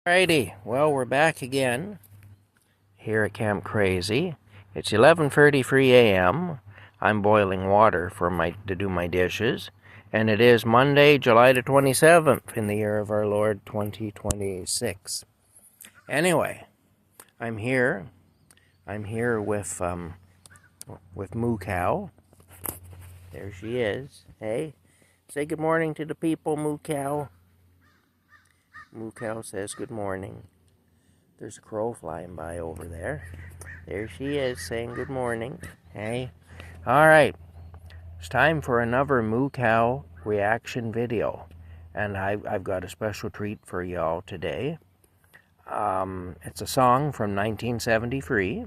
Alrighty, well, we're back again here at Camp Crazy. It's 11:33 a.m. I'm boiling water to do my dishes, and it is Monday, July the 27th in the year of our Lord 2026. Anyway, I'm here. I'm here with Moo Cow. There she is. Hey, say good morning to the people, Moo Cow. Moo Cow says good morning. There's a crow flying by over there. There she is saying good morning. Hey. Alright. It's time for another Moo Cow reaction video. And I've got a special treat for y'all today. It's a song from 1973.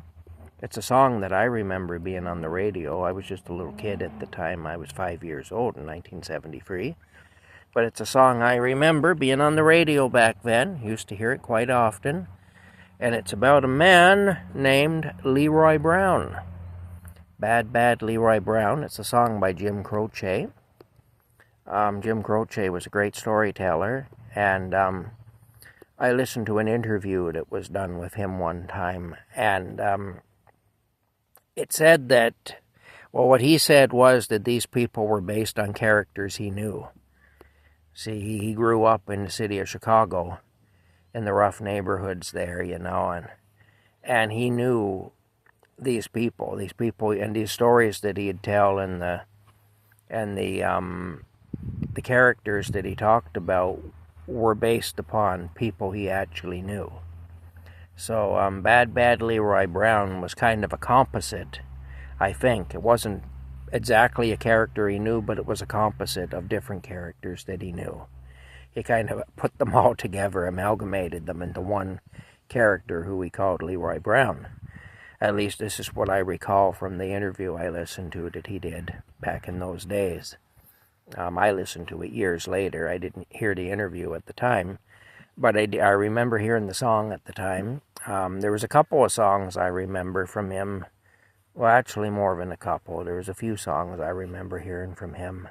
It's a song that I remember being on the radio. I was just a little kid at the time. I was 5 years old in 1973. But it's a song I remember being on the radio back then. Used to hear it quite often. And it's about a man named Leroy Brown. Bad, Bad Leroy Brown. It's a song by Jim Croce. Jim Croce was a great storyteller. And I listened to an interview that was done with him one time. And it said that, well, what he said was that these people were based on characters he knew. See, he grew up in the city of Chicago, in the rough neighborhoods there, and he knew these people, and these stories that he'd tell, and the characters that he talked about were based upon people he actually knew. So, Bad Bad Leroy Brown was kind of a composite, I think. It wasn't exactly a character he knew, but it was a composite of different characters that he knew. He kind of put them all together, amalgamated them into one character who he called Leroy Brown. At least this is what I recall from the interview I listened to that he did back in those days. I listened to it years later. I didn't hear the interview at the time, but I remember hearing the song at the time. There was a couple of songs I remember from him. Well, actually more than a couple. There was a few songs I remember hearing from him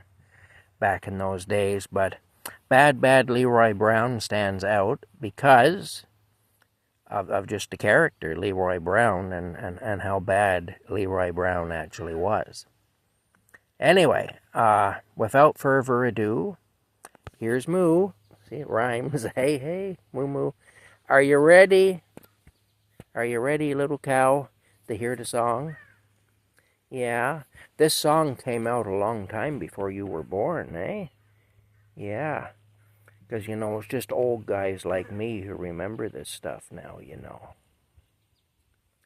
back in those days, but Bad Bad Leroy Brown stands out because of just the character, Leroy Brown, and how bad Leroy Brown actually was. Anyway, without further ado, here's Moo. See, it rhymes. Hey, hey, Moo Moo. Are you ready? Are you ready, little cow, to hear the song? Yeah, this song came out a long time before you were born, eh? Yeah, because, it's just old guys like me who remember this stuff now,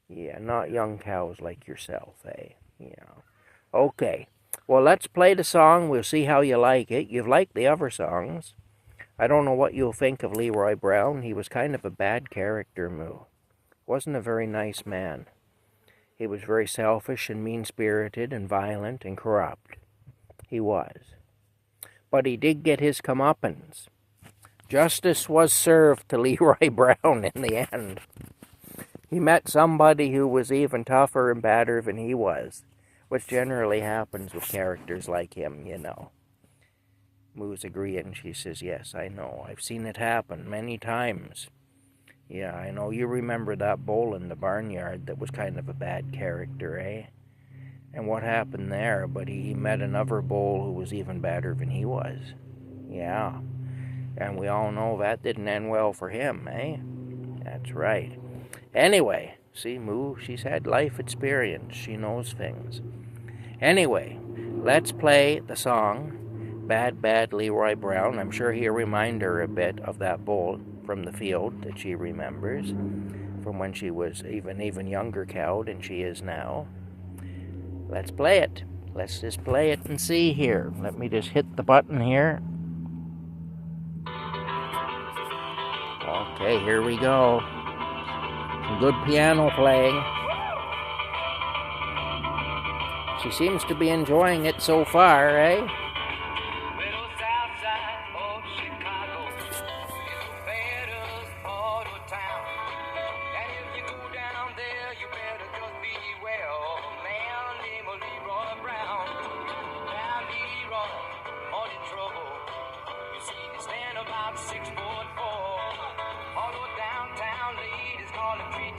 Yeah, not young cows like yourself, eh? Yeah. Okay, well, let's play the song. We'll see how you like it. You've liked the other songs. I don't know what you'll think of Leroy Brown. He was kind of a bad character, Moo. Wasn't a very nice man. He was very selfish and mean-spirited and violent and corrupt. He was. But he did get his comeuppance. Justice was served to Leroy Brown in the end. He met somebody who was even tougher and badder than he was, which generally happens with characters like him, Moo's agreeing. She says, yes, I know. I've seen it happen many times. Yeah, I know. You remember that bull in the barnyard that was kind of a bad character, eh? And what happened there? But he met another bull who was even badder than he was. Yeah. And we all know that didn't end well for him, eh? That's right. Anyway, see, Moo, she's had life experience. She knows things. Anyway, let's play the song, Bad Bad Leroy Brown. I'm sure he'll remind her a bit of that bull from the field that she remembers, from when she was even younger cow than she is now. Let's play it. Let's just play it and see here. Let me just hit the button here. Okay, here we go. Some good piano playing. She seems to be enjoying it so far, eh? About 6'4", although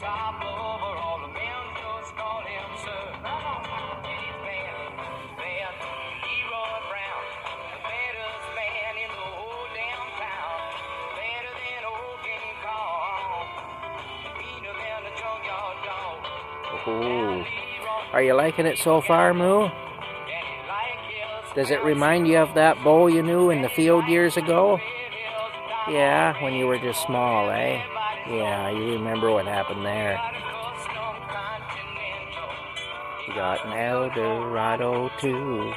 top over all the men just call him sir. And he's man, Leroy Brown, the baddest man in the whole damn town. Better than old King Kong, meaner than a junkyard dog. Oh. Are you liking it so far, Moo? Does it remind you of that bull you knew in the field years ago? Yeah, when you were just small, eh? Yeah, you remember what happened there. You got an Eldorado too.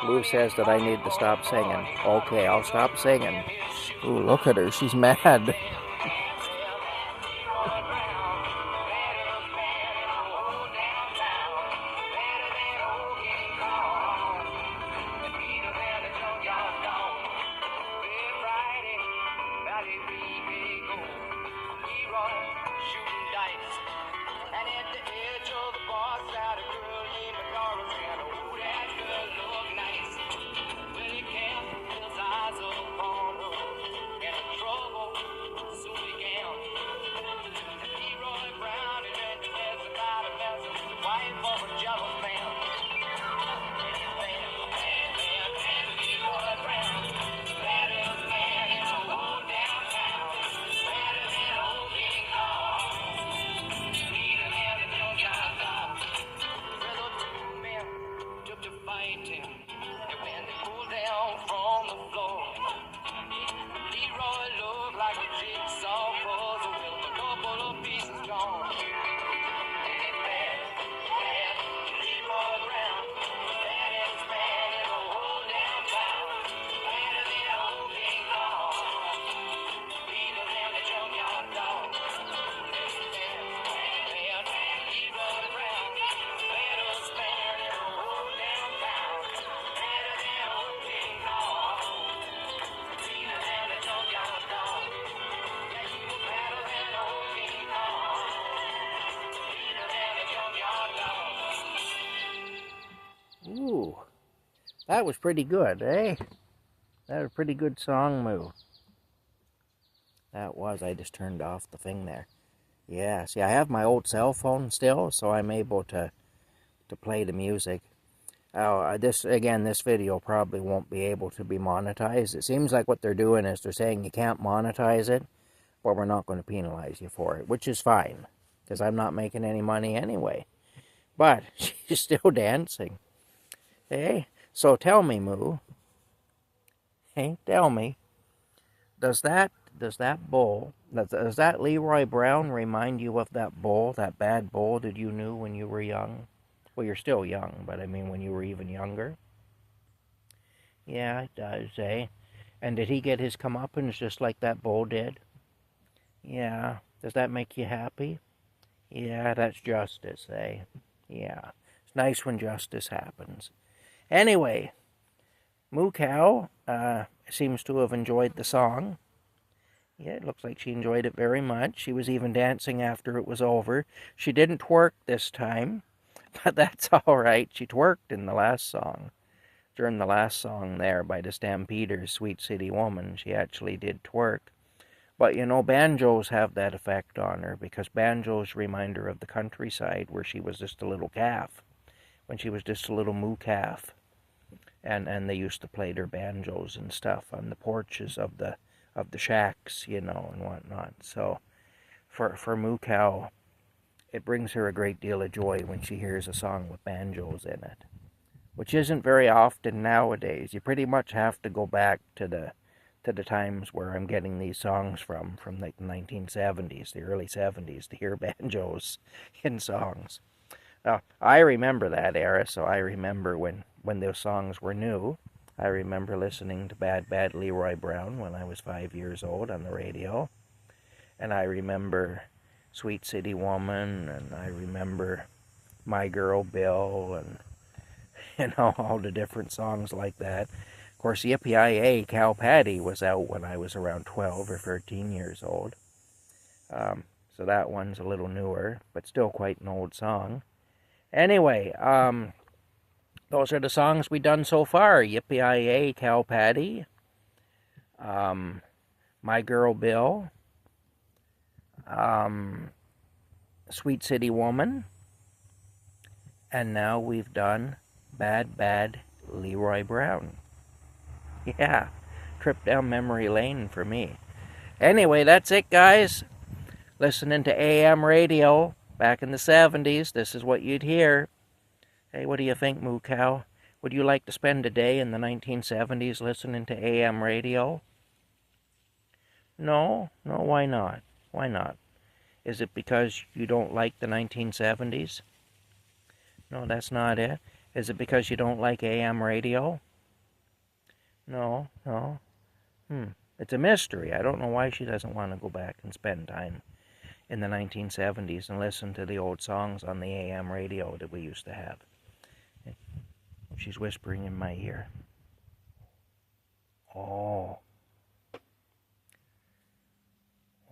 Lou says that I need to stop singing. Okay, I'll stop singing. Ooh, look at her, she's mad. Ooh, that was pretty good, eh? That was a pretty good song, Moo. That was, I just turned off the thing there. Yeah, see, I have my old cell phone still, so I'm able to play the music. Oh, this video probably won't be able to be monetized. It seems like what they're doing is they're saying you can't monetize it, but we're not going to penalize you for it, which is fine, because I'm not making any money anyway. But she's still dancing. Hey, so tell me, Moo. Hey, tell me. Does that bull, does that Leroy Brown remind you of that bull, that bad bull that you knew when you were young? Well, you're still young, but I mean when you were even younger. Yeah, it does, eh? And did he get his comeuppance just like that bull did? Yeah. Does that make you happy? Yeah, that's justice, eh? Yeah. It's nice when justice happens. Anyway, Moo Cow seems to have enjoyed the song. Yeah, it looks like she enjoyed it very much. She was even dancing after it was over. She didn't twerk this time, but that's all right. She twerked in the last song. During the last song there by the Stampeders, Sweet City Woman, she actually did twerk. But, you know, banjos have that effect on her, because banjos remind her of the countryside where she was just a little calf, when she was just a little moo calf. And they used to play their banjos and stuff on the porches of the shacks, you know, and whatnot. So for Moo Cow, it brings her a great deal of joy when she hears a song with banjos in it, which isn't very often nowadays. You pretty much have to go back to the times where I'm getting these songs from like the 1970s, the early 70s, to hear banjos in songs. Now, I remember that era, so I remember when those songs were new. I remember listening to Bad Bad Leroy Brown when I was 5 years old on the radio. And I remember Sweet City Woman, and I remember My Girl Bill, and, you know, all the different songs like that. Of course, Yippee-Yi-Yay, Cow Patty was out when I was around 12 or 13 years old. So that one's a little newer, but still quite an old song. Anyway, those are the songs we've done so far. Yippee-Yi-Yay, Cow Patty, My Girl Bill, Sweet City Woman, and now we've done Bad Bad Leroy Brown. Yeah, trip down memory lane for me. Anyway, that's it, guys. Listening to AM radio back in the 70s, this is what you'd hear. Hey, what do you think, Moo Cow? Would you like to spend a day in the 1970s listening to AM radio? No, why not? Why not? Is it because you don't like the 1970s? No, that's not it. Is it because you don't like AM radio? No. It's a mystery. I don't know why she doesn't want to go back and spend time in the 1970s and listen to the old songs on the AM radio that we used to have. She's whispering in my ear. Oh,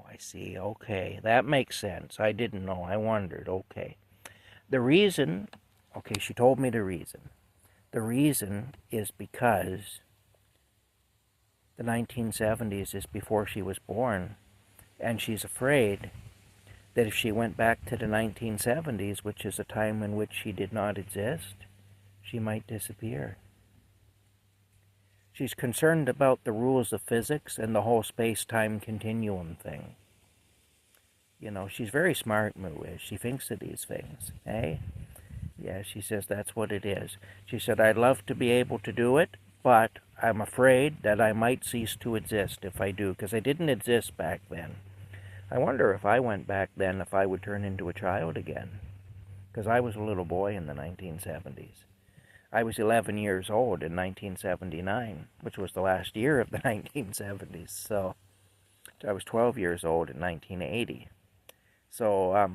I see. Okay, that makes sense. I didn't know. I wondered. Okay. The reason, okay, she told me the reason. The reason is because the 1970s is before she was born, and she's afraid that if she went back to the 1970s, which is a time in which she did not exist, she might disappear. She's concerned about the rules of physics and the whole space-time continuum thing. You know, she's very smart, Moo is. She thinks of these things, eh? Yeah, she says that's what it is. She said, I'd love to be able to do it, but I'm afraid that I might cease to exist if I do, because I didn't exist back then. I wonder if I went back then if I would turn into a child again, because I was a little boy in the 1970s. I was 11 years old in 1979, which was the last year of the 1970s, so I was 12 years old in 1980. So,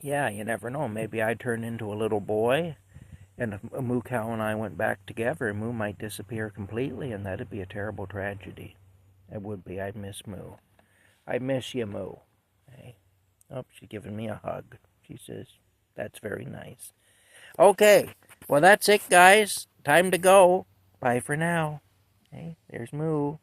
yeah, you never know. Maybe I'd turn into a little boy, and if Moo Cow and I went back together, Moo might disappear completely, and that'd be a terrible tragedy. It would be. I'd miss Moo. I miss you, Moo. Hey. Oh, she's giving me a hug. She says, that's very nice. Okay, well, that's it, guys. Time to go. Bye for now. Hey, there's Moo.